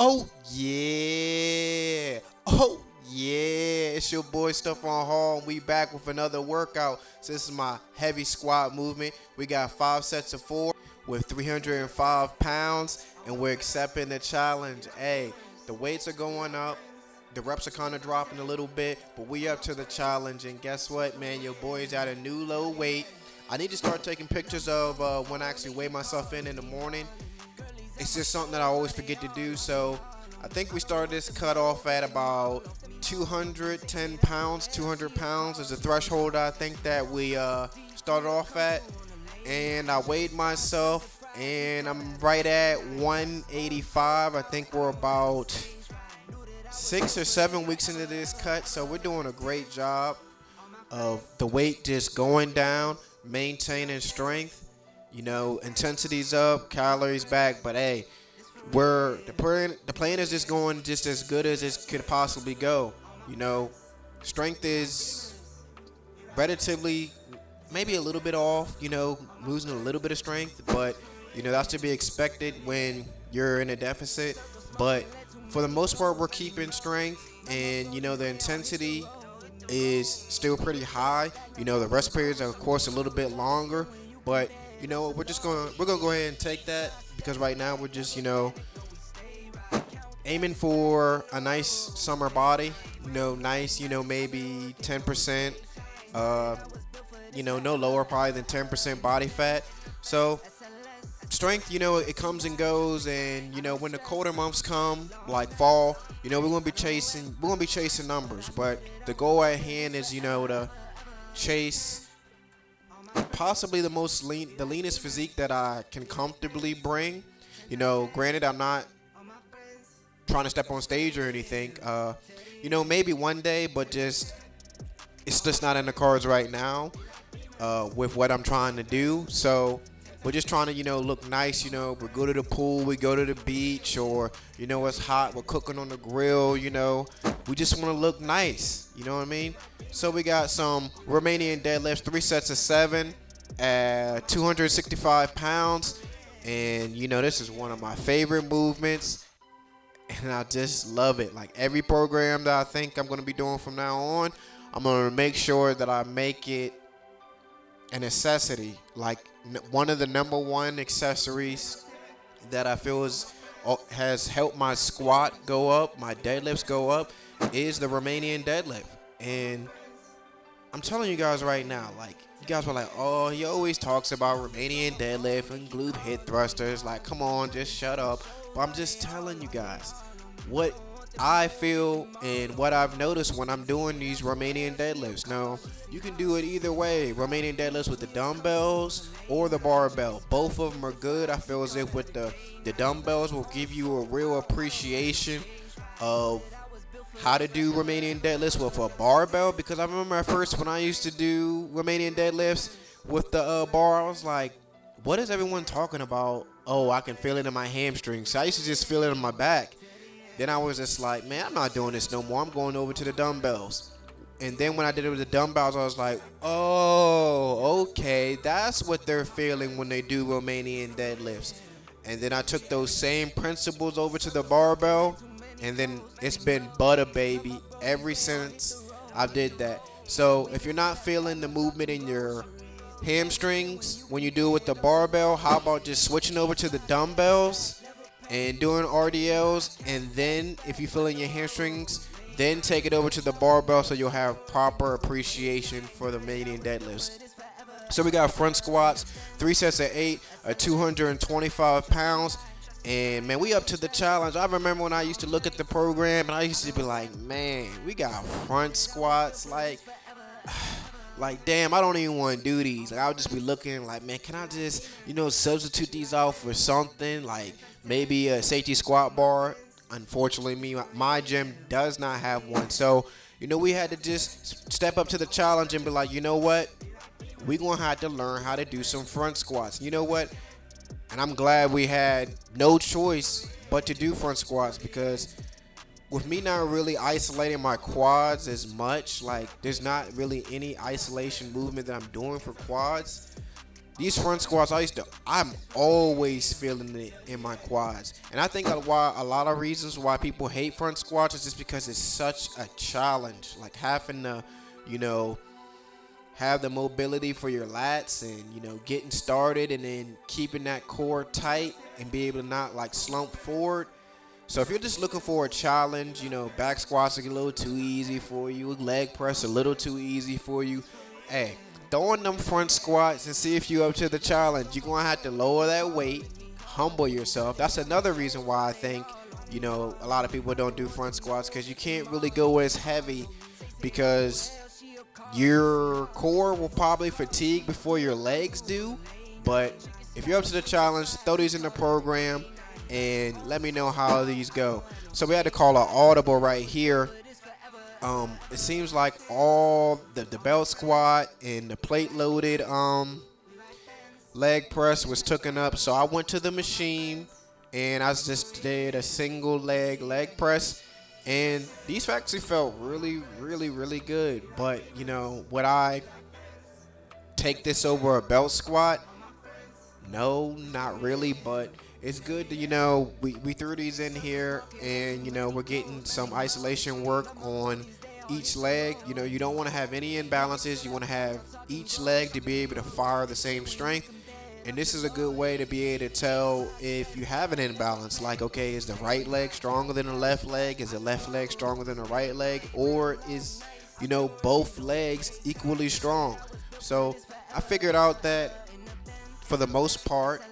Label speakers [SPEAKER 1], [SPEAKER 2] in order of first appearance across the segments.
[SPEAKER 1] Oh yeah. Oh yeah. It's your boy Stuff on Hall, and we back with another workout. So this is my heavy squat movement. We got 5 sets of 4 with 305 pounds, and we're accepting the challenge. Hey, the weights are going up. The reps are kind of dropping a little bit, but we up to the challenge. And guess what, man? Your boy's at a new low weight. I need to start taking pictures of when I actually weigh myself in the morning. It's just something that I always forget to do. So I think we started this cut off at about 210 pounds. 200 pounds is the threshold I think that we started off at. And I weighed myself, and I'm right at 185. I think we're about 6 or 7 weeks into this cut. So we're doing a great job of the weight just going down, maintaining strength. Intensity's up, calories back, but hey, we're the plan is just going just as good as it could possibly go. You know, Strength is relatively maybe a little bit off. Losing a little bit of strength, but that's to be expected when you're in a deficit. But for the most part, we're keeping strength, and the intensity is still pretty high. The rest periods are of course a little bit longer, but we're gonna go ahead and take that because right now we're just aiming for a nice summer body. Nice. Maybe 10%. Uh, no lower probably than 10% body fat. So strength, it comes and goes, and when the colder months come, like fall, we're gonna be chasing numbers, but the goal at hand is to chase possibly the leanest physique that I can comfortably bring. Granted, I'm not trying to step on stage or anything. Maybe one day, but it's just not in the cards right now. With what I'm trying to do, so we're just trying to look nice. We go to the pool, we go to the beach, or it's hot, we're cooking on the grill. We just want to look nice. You know what I mean? So we got some Romanian deadlifts, 3 sets of 7 at 265 pounds. And this is one of my favorite movements, and I just love it. Like every program that I think I'm going to be doing from now on, I'm going to make sure that I make it a necessity. Like one of the number one accessories that I feel has helped my squat go up, my deadlifts go up, is the Romanian deadlift. And I'm telling you guys right now, like, you guys were like, oh, he always talks about Romanian deadlift and glute hip thrusters. Like, come on, just shut up. But I'm just telling you guys what I feel and what I've noticed when I'm doing these Romanian deadlifts. Now, you can do it either way. Romanian deadlifts with the dumbbells or the barbell. Both of them are good. I feel as if with the dumbbells will give you a real appreciation of how to do Romanian deadlifts with a barbell, because I remember at first when I used to do Romanian deadlifts with the bar, I was like, what is everyone talking about? Oh, I can feel it in my hamstrings. So I used to just feel it in my back. Then I was just like, man, I'm not doing this no more. I'm going over to the dumbbells. And then when I did it with the dumbbells, I was like, oh, okay, that's what they're feeling when they do Romanian deadlifts. And then I took those same principles over to the barbell, and then it's been butter, baby, ever since I did that. So if you're not feeling the movement in your hamstrings when you do it with the barbell, how about just switching over to the dumbbells and doing RDLs, and then if you feel in your hamstrings, then take it over to the barbell so you'll have proper appreciation for the Romanian deadlifts. So we got front squats, 3 sets of 8 at 225 pounds. And man, we up to the challenge. I remember when I used to look at the program and I used to be like, man, we got front squats. Like damn, I don't even want to do these. Like I would just be looking like, man, can I just, substitute these out for something like maybe a safety squat bar? Unfortunately, my gym does not have one. So, we had to just step up to the challenge and be like, you know what? We're going to have to learn how to do some front squats. You know what? And I'm glad we had no choice but to do front squats, because with me not really isolating my quads as much, like there's not really any isolation movement that I'm doing for quads. these front squats, I'm always feeling it in my quads. And I think why a lot of reasons why people hate front squats is just because it's such a challenge. Like having to, you know, have the mobility for your lats and, getting started and then keeping that core tight and be able to not like slump forward. So if you're just looking for a challenge, back squats are a little too easy for you, leg press a little too easy for you. Hey, throw in them front squats and see if you're up to the challenge. You're gonna have to lower that weight, humble yourself. That's another reason why I think, a lot of people don't do front squats because you can't really go as heavy because your core will probably fatigue before your legs do. But if you're up to the challenge, throw these in the program and let me know how these go. So we had to call an audible right here. It seems like all the belt squat and the plate loaded leg press was taken up. So I went to the machine and I just did a single leg press. And these actually felt really, really, really good. But, would I take this over a belt squat? No, not really. But it's good to, we threw these in here and, we're getting some isolation work on each leg. You don't want to have any imbalances. You want to have each leg to be able to fire the same strength. And this is a good way to be able to tell if you have an imbalance. Like, okay, is the right leg stronger than the left leg? Is the left leg stronger than the right leg? Or is, both legs equally strong? So I figured out that for the most part,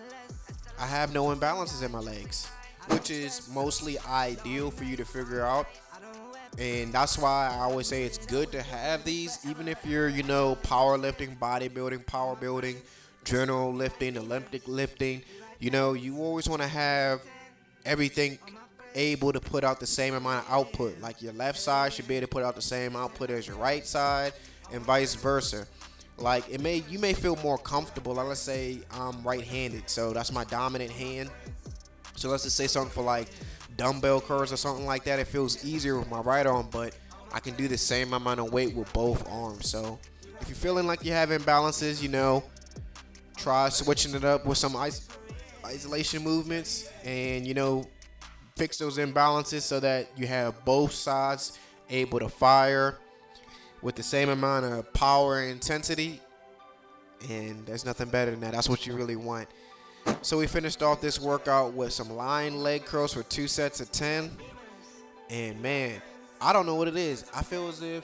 [SPEAKER 1] I have no imbalances in my legs, which is mostly ideal for you to figure out. And that's why I always say it's good to have these, even if you're, powerlifting, bodybuilding, power building, general lifting, Olympic lifting. You always want to have everything able to put out the same amount of output. Like your left side should be able to put out the same output as your right side, and vice versa. Like you may feel more comfortable. Like, let's say I'm right-handed, so that's my dominant hand. So let's just say something for like dumbbell curls or something like that. It feels easier with my right arm, but I can do the same amount of weight with both arms. So if you're feeling like you have imbalances, try switching it up with some isolation movements and, fix those imbalances so that you have both sides able to fire with the same amount of power and intensity. And there's nothing better than that. That's what you really want. So we finished off this workout with some lying leg curls for 2 sets of 10. And man, I don't know what it is. I feel as if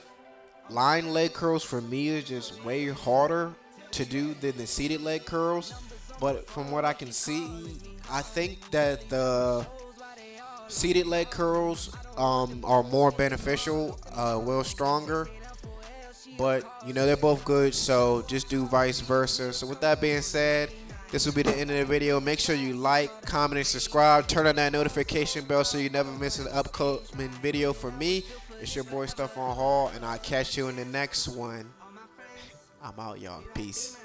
[SPEAKER 1] lying leg curls for me is just way harder to do than the seated leg curls. But from what I can see, I think that the seated leg curls are more beneficial, well stronger. But, they're both good, so just do vice versa. So with that being said, this will be the end of the video. Make sure you like, comment, and subscribe. Turn on that notification bell so you never miss an upcoming video from me. It's your boy Stuff on Hall, and I'll catch you in the next one. I'm out, y'all. Peace.